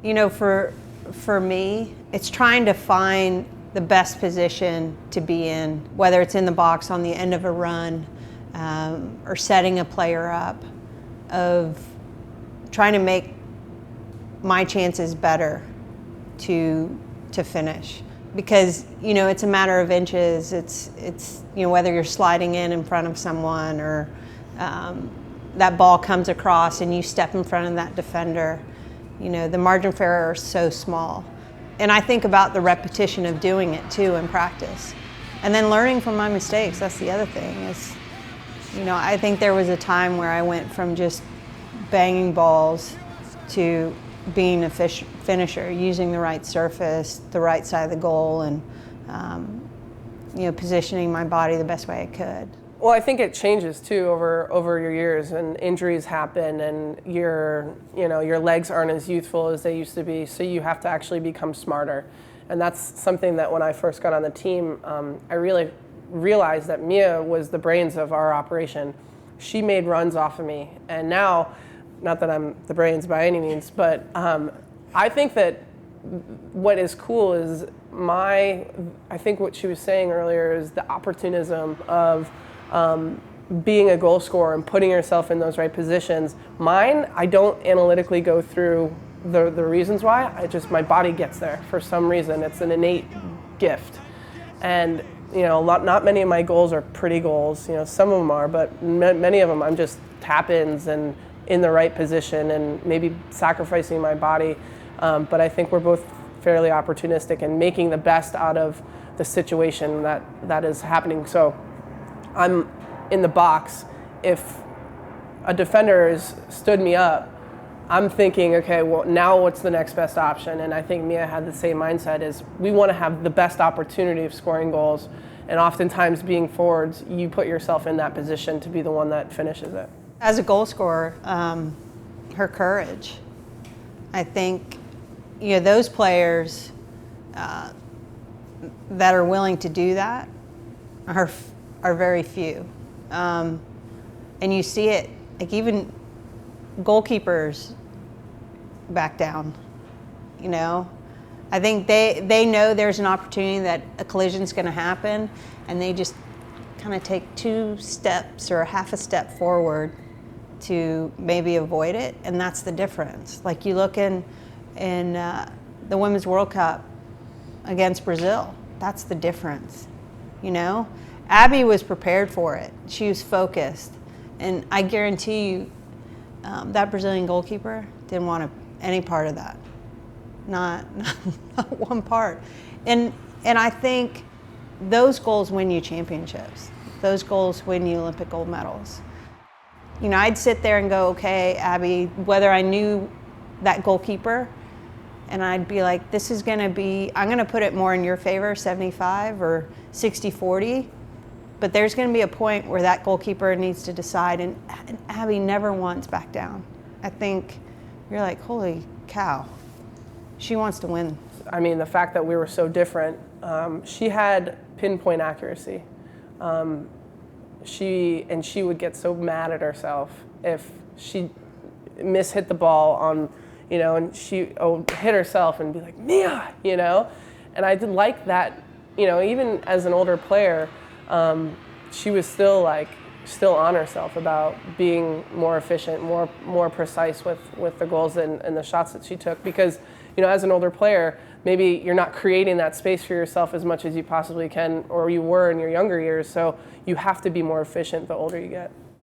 You know, for me, it's trying to find the best position to be in, whether it's in the box on the end of a run, or setting a player up, of trying to make my chances better to finish. Because, you know, it's a matter of inches. It's you know, whether you're sliding in front of someone, or that ball comes across and you step in front of that defender. You know, the margin for error is so small. And I think about the repetition of doing it too in practice. And then learning from my mistakes, that's the other thing. Is, you know, I think there was a time where I went from just banging balls to being a finisher, using the right surface, the right side of the goal, and you know, positioning my body the best way I could. Well, I think it changes too over your years, and injuries happen, and your legs aren't as youthful as they used to be. So you have to actually become smarter, and that's something that when I first got on the team, I really realized that Mia was the brains of our operation. She made runs off of me, and now, not that I'm the brains by any means, but I think that what is cool is I think what she was saying earlier is the opportunism of being a goal scorer and putting yourself in those right positions. Mine, I don't analytically go through the reasons why. My body gets there for some reason. It's an innate gift. And you know, not many of my goals are pretty goals. You know, some of them are, but many of them I'm just tap-ins and in the right position and maybe sacrificing my body. But I think we're both fairly opportunistic and making the best out of the situation that is happening. So I'm in the box. If a defender has stood me up, I'm thinking, okay, well, now what's the next best option? And I think Mia had the same mindset, is we want to have the best opportunity of scoring goals. And oftentimes being forwards, you put yourself in that position to be the one that finishes it. As a goal scorer, her courage. I think, you know, those players that are willing to do that are very few. And you see it, like even goalkeepers back down, you know. I think they know there's an opportunity that a collision's going to happen, and they just kind of take 2 steps or half a step forward to maybe avoid it, and that's the difference. Like you look in the Women's World Cup against Brazil, that's the difference, you know. Abby was prepared for it. She was focused, and I guarantee you that Brazilian goalkeeper didn't want any part of that. Not one part. And I think those goals win you championships. Those goals win you Olympic gold medals. You know, I'd sit there and go, okay, Abby, whether I knew that goalkeeper, and I'd be like, this is gonna be, I'm gonna put it more in your favor, 75 or 60-40, but there's gonna be a point where that goalkeeper needs to decide, and Abby never once backed down. I think you're like, holy cow. She wants to win. I mean, the fact that we were so different, she had pinpoint accuracy. She would get so mad at herself if she mishit the ball on, you know, and she hit herself and be like, Mia, you know? And I did like that, you know, even as an older player, she was still on herself about being more efficient, more precise with the goals and the shots that she took. Because, you know, as an older player, maybe you're not creating that space for yourself as much as you possibly can, or you were in your younger years. So you have to be more efficient the older you get.